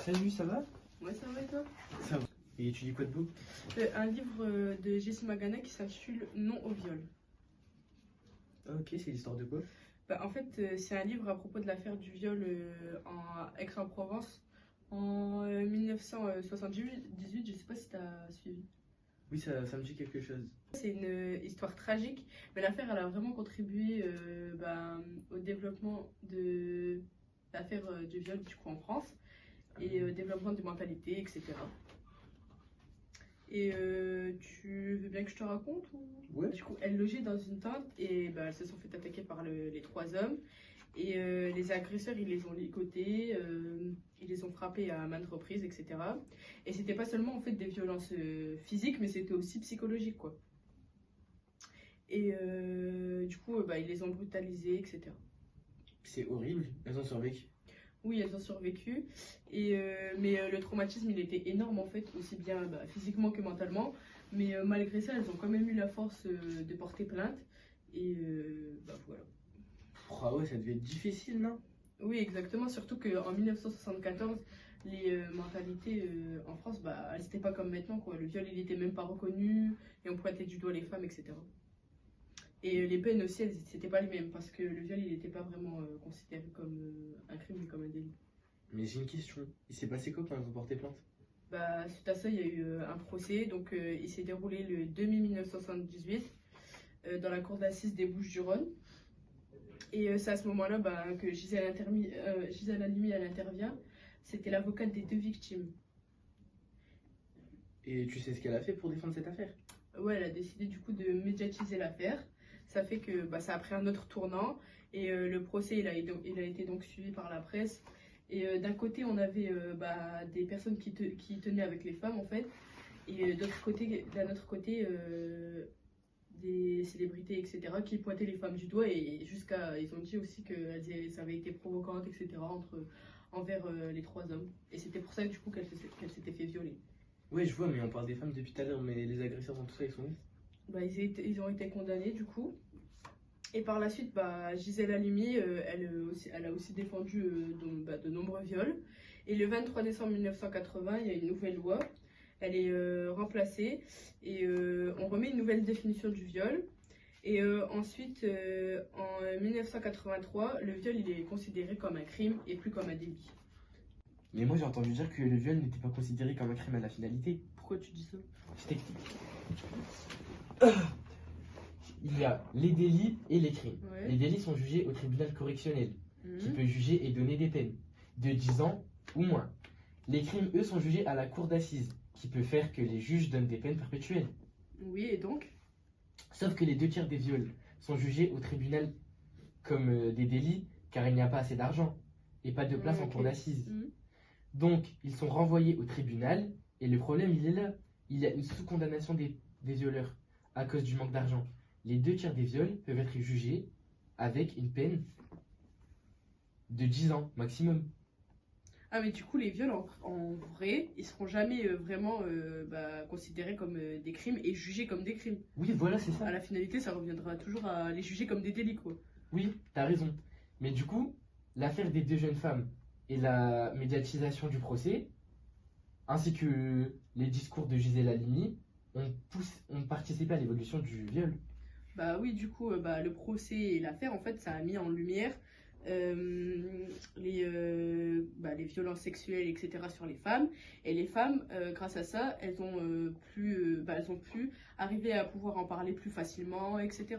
Salut, ça va? Ouais, ça va et toi? Ça va. Et tu lis quoi de beau? Un livre de Jessie Magana qui s'intitule Non au viol. Ok, c'est l'histoire de quoi? En fait, c'est un livre à propos de l'affaire du viol en Aix-en-Provence en 1978. Je sais pas si tu as suivi. Oui, ça me dit quelque chose. C'est une histoire tragique, mais l'affaire elle a vraiment contribué au développement de l'affaire du viol du coup en France et au développement des mentalités, etc. Et tu veux bien que je te raconte Ouais. Du coup, elles logeaient dans une tente et elles se sont fait attaquer par les trois hommes. Et les agresseurs, ils les ont ligotés, ils les ont frappés à maintes reprises, etc. Et c'était pas seulement en fait des violences physiques, mais c'était aussi psychologique, quoi. Et du coup, ils les ont brutalisés, etc. C'est horrible, elles ont survécu. Oui, elles ont survécu. Mais le traumatisme, il était énorme en fait, aussi bien physiquement que mentalement. Mais malgré ça, elles ont quand même eu la force de porter plainte. Et voilà. Ah ouais, ça devait être difficile, non? Oui, exactement. Surtout qu'en 1974, les mentalités en France, elles n'étaient pas comme maintenant, quoi. Le viol, il n'était même pas reconnu et on pointait du doigt les femmes, etc. Et les peines aussi, elles n'étaient pas les mêmes parce que le viol, il n'était pas vraiment considéré comme un crime, mais comme un délit. Mais j'ai une question. Il s'est passé quoi quand elles ont porté plainte? Suite à ça, il y a eu un procès. Donc, il s'est déroulé le 2 mai 1978 dans la cour d'assises des Bouches-du-Rhône. Et c'est à ce moment-là que Gisèle Halimi elle intervient. C'était l'avocate des deux victimes. Et tu sais ce qu'elle a fait pour défendre cette affaire? Ouais, elle a décidé du coup de médiatiser l'affaire. Ça fait que ça a pris un autre tournant. Et le procès, il a été donc suivi par la presse. Et d'un côté, on avait des personnes qui tenaient avec les femmes, en fait. Et d'un autre côté, des célébrités, etc., qui pointaient les femmes du doigt. Et ils ont dit aussi que ça avait été provocante, etc., envers les trois hommes. Et c'était pour ça, du coup, qu'elle s'était fait violer. Ouais, je vois, mais on parle des femmes depuis tout à l'heure, mais les agresseurs dans tout ça, ils sont où? Ils ont été condamnés, du coup. Et par la suite, Gisèle Halimi, elle a aussi défendu de nombreux viols. Et le 23 décembre 1980, il y a une nouvelle loi. Elle est remplacée et on remet une nouvelle définition du viol. Et ensuite, en 1983, le viol il est considéré comme un crime et plus comme un délit. Mais moi, j'ai entendu dire que le viol n'était pas considéré comme un crime à la finalité. Pourquoi tu dis ça? Je t'explique. Il y a les délits et les crimes. Ouais. Les délits sont jugés au tribunal correctionnel, qui Mhm. peut juger et donner des peines de 10 ans ou moins. Les crimes, eux, sont jugés à la cour d'assises, qui peut faire que les juges donnent des peines perpétuelles. Oui, et donc? Sauf que les 2 tiers des viols sont jugés au tribunal comme des délits, car il n'y a pas assez d'argent et pas de place en cour d'assises. Mhm. Donc, ils sont renvoyés au tribunal, et le problème, il est là. Il y a une sous-condamnation des violeurs à cause du manque d'argent. Les 2 tiers des viols peuvent être jugés avec une peine de 10 ans maximum. Ah, mais du coup, les viols, en vrai, ils seront jamais vraiment considérés comme des crimes et jugés comme des crimes. Oui, voilà, c'est ça. À la finalité, ça reviendra toujours à les juger comme des délits, quoi. Oui, t'as raison. Mais du coup, l'affaire des 2 jeunes femmes et la médiatisation du procès, ainsi que les discours de Gisèle Halimi, ont participé à l'évolution du viol. Oui, du coup, le procès et l'affaire, en fait, ça a mis en lumière les violences sexuelles, etc., sur les femmes. Et les femmes, grâce à ça, elles ont pu arriver à pouvoir en parler plus facilement, etc.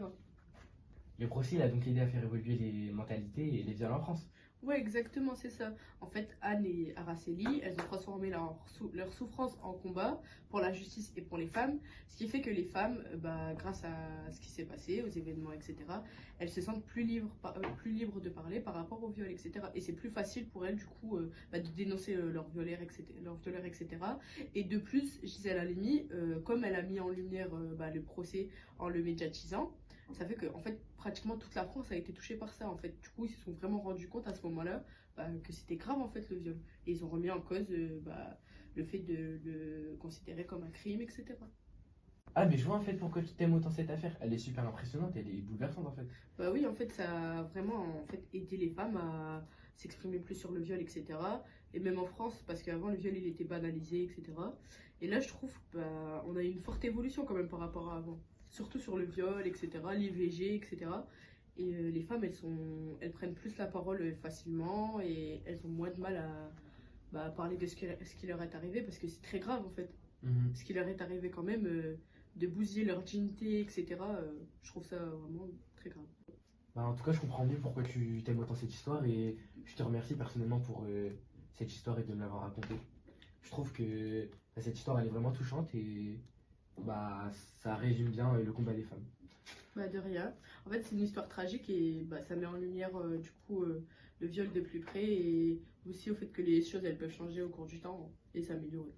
Le procès il a donc aidé à faire évoluer les mentalités et les viols en France. Ouais, exactement, c'est ça. En fait, Anne et Araceli, elles ont transformé leur souffrance en combat pour la justice et pour les femmes, ce qui fait que les femmes, grâce à ce qui s'est passé, aux événements, etc., elles se sentent plus libres de parler par rapport au viol, etc. Et c'est plus facile pour elles, du coup, de dénoncer leurs violeurs, etc. Et de plus, Gisèle Halimi, comme elle a mis en lumière le procès en le médiatisant, ça fait que en fait pratiquement toute la France a été touchée par ça en fait. Du coup ils se sont vraiment rendus compte à ce moment-là que c'était grave en fait le viol. Et ils ont remis en cause le fait de le considérer comme un crime, etc. Ah, mais je vois en fait pourquoi tu t'aimes autant cette affaire. Elle est super impressionnante, elle est bouleversante en fait. Oui, en fait ça a vraiment en fait aidé les femmes à s'exprimer plus sur le viol, etc. et même en France, parce qu'avant le viol il était banalisé, etc. Et là je trouve bah, on a une forte évolution quand même par rapport à avant, surtout sur le viol, etc., l'IVG, etc. Et les femmes elles prennent plus la parole facilement et elles ont moins de mal à bah, parler de ce qui leur est arrivé parce que c'est très grave en fait. Mhm. Ce qui leur est arrivé quand même, de bousiller leur dignité, etc. Je trouve ça vraiment très grave. Bah, en tout cas, je comprends mieux pourquoi tu t'aimes autant cette histoire et je te remercie personnellement pour cette histoire et de me l'avoir racontée. Je trouve que bah, cette histoire elle est vraiment touchante et bah, ça résume bien le combat des femmes. Bah, de rien. En fait, c'est une histoire tragique et bah, ça met en lumière du coup le viol de plus près et aussi au fait que les choses elles peuvent changer au cours du temps et s'améliorer.